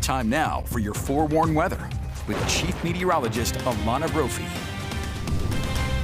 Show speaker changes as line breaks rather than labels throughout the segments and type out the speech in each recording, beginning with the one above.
Time now for your forewarned weather with Chief Meteorologist Alana Brophy.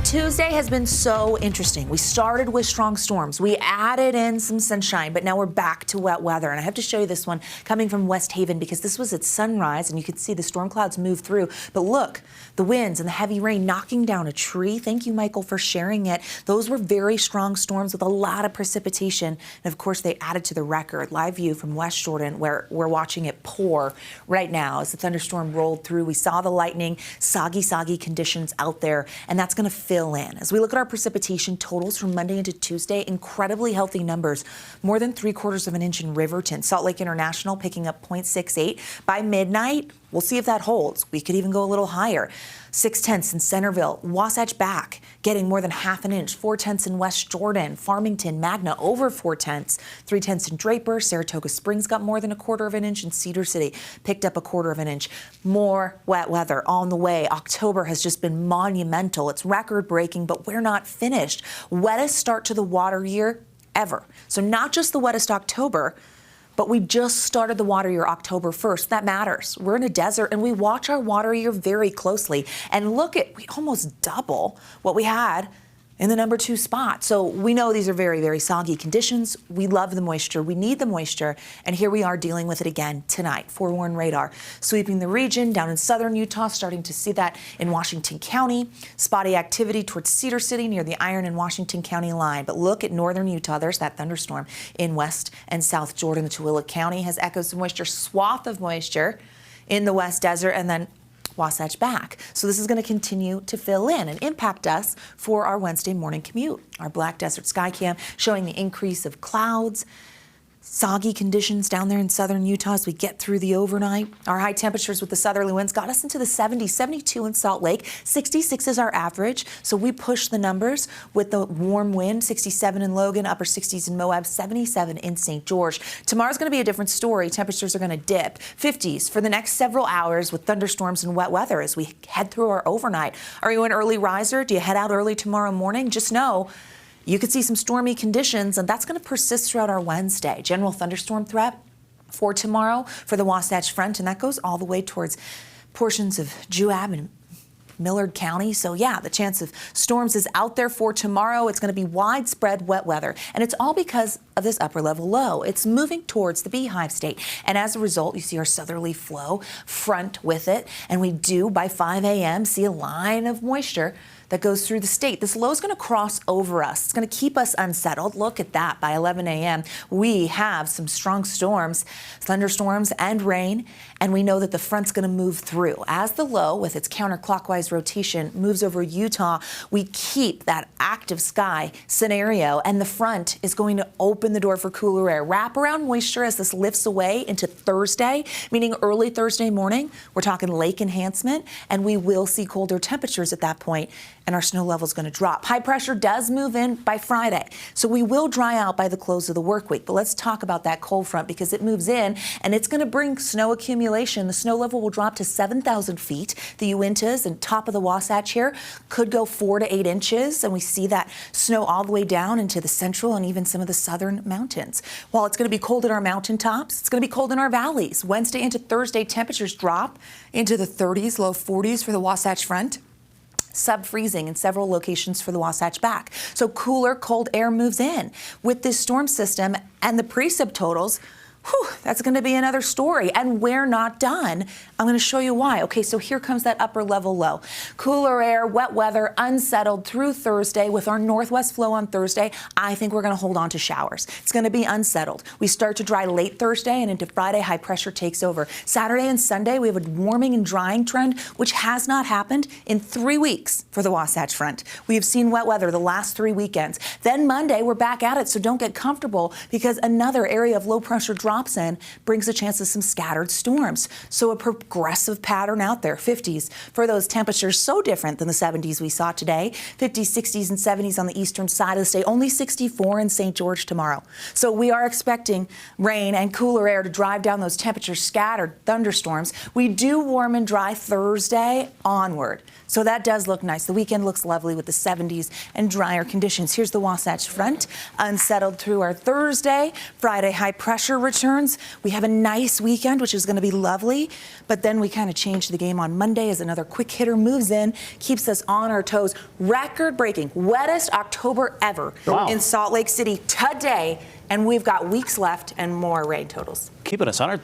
Tuesday has been so interesting. We started with strong storms. We added in some sunshine, but now we're back to wet weather. And I have to show you this one coming from West Haven because this was at sunrise and you could see the storm clouds move through. But look, the winds and the heavy rain knocking down a tree. Thank you, Michael, for sharing it. Those were very strong storms with a lot of precipitation. And of course, they added to the record. Live view from West Jordan where we're watching it pour right now as the thunderstorm rolled through. We saw the lightning, soggy conditions out there, and that's going to fill in. As we look at our precipitation totals from Monday into Tuesday, incredibly healthy numbers. More than 3/4 of an inch in Riverton. Salt Lake International picking up 0.68. By midnight, we'll see if that holds. We could even go a little higher. 0.6 in Centerville. Wasatch back, getting more than 1/2 an inch. 0.4 in West Jordan. Farmington, Magna over 0.4. 0.3 in Draper. Saratoga Springs got more than 1/4 of an inch, and Cedar City picked up 1/4 of an inch. More wet weather on the way. October has just been monumental. It's record breaking, but we're not finished. Wettest start to the water year ever. So not just the wettest October, but we just started the water year October 1st. That matters. We're in a desert and we watch our water year very closely. And look at, we almost double what we had in the number 2 spot. So we know these are very, very soggy conditions. We love the moisture. We need the moisture. And here we are dealing with it again tonight. Forewarned radar sweeping the region down in southern Utah, starting to see that in Washington County. Spotty activity towards Cedar City near the Iron and Washington County line. But look at northern Utah. There's that thunderstorm in West and South Jordan. The Tooele County has echoes of moisture, swath of moisture in the West Desert, and then Wasatch back. So this is going to continue to fill in and impact us for our Wednesday morning commute. Our Black Desert Sky Cam showing the increase of clouds, soggy conditions down there in southern Utah as we get through the overnight. Our high temperatures with the southerly winds got us into the 70s, 72 in Salt Lake, 66 is our average. So we push the numbers with the warm wind, 67 in Logan, upper 60s in Moab, 77 in St. George. Tomorrow's going to be a different story. Temperatures are going to dip 50s for the next several hours with thunderstorms and wet weather as we head through our overnight. Are you an early riser? Do you head out early tomorrow morning? Just know you could see some stormy conditions, and that's going to persist throughout our Wednesday. General thunderstorm threat for tomorrow for the Wasatch Front, and that goes all the way towards portions of Juab and Millard County. So yeah, the chance of storms is out there for tomorrow. It's going to be widespread wet weather, and it's all because of this upper level low. It's moving towards the Beehive State, and as a result, you see our southerly flow front with it, and we do by 5 a.m. see a line of moisture that goes through the state. This low is going to cross over us. It's going to keep us unsettled. Look at that. By 11 a.m., we have some strong storms, thunderstorms, and rain, and we know that the front's going to move through. As the low, with its counterclockwise rotation, moves over Utah, we keep that active sky scenario, and the front is going to open the door for cooler air. Wraparound moisture as this lifts away into Thursday, meaning early Thursday morning. We're talking lake enhancement, and we will see colder temperatures at that point, and our snow level is going to drop. High pressure does move in by Friday, so we will dry out by the close of the work week. But let's talk about that cold front because it moves in, and it's going to bring snow accumulation. The snow level will drop to 7,000 feet. The Uintas and top of the Wasatch here could go 4 to 8 inches, and we see that snow all the way down into the central and even some of the southern mountains. While it's going to be cold at our mountaintops, it's going to be cold in our valleys. Wednesday into Thursday, temperatures drop into the 30s, low 40s for the Wasatch Front. Sub-freezing in several locations for the Wasatch back. So cooler, cold air moves in with this storm system, and the precip totals, that's going to be another story, and we're not done. I'm going to show you why. Okay, so here comes that upper level low. Cooler air, wet weather, unsettled through Thursday. With our northwest flow on Thursday, I think we're going to hold on to showers. It's going to be unsettled. We start to dry late Thursday, and into Friday, high pressure takes over. Saturday and Sunday, we have a warming and drying trend, which has not happened in 3 weeks for the Wasatch Front. We have seen wet weather the last 3 weekends. Then Monday, we're back at it, so don't get comfortable because another area of low pressure drops in, brings a chance of some scattered storms. So a progressive pattern out there. 50s for those temperatures, so different than the 70s we saw today. 50s, 60s, and 70s on the eastern side of the state. Only 64 in St. George tomorrow. So we are expecting rain and cooler air to drive down those temperatures, scattered thunderstorms. We do warm and dry Thursday onward. So that does look nice. The weekend looks lovely with the 70s and drier conditions. Here's the Wasatch Front, unsettled through our Thursday. Friday, high pressure returns. returns. We have a nice weekend, which is going to be lovely, but then we kind of change the game on Monday as another quick hitter moves in, keeps us on our toes. Record-breaking, wettest October ever in Salt Lake City today, and we've got weeks left and more rain totals.
Keeping us on our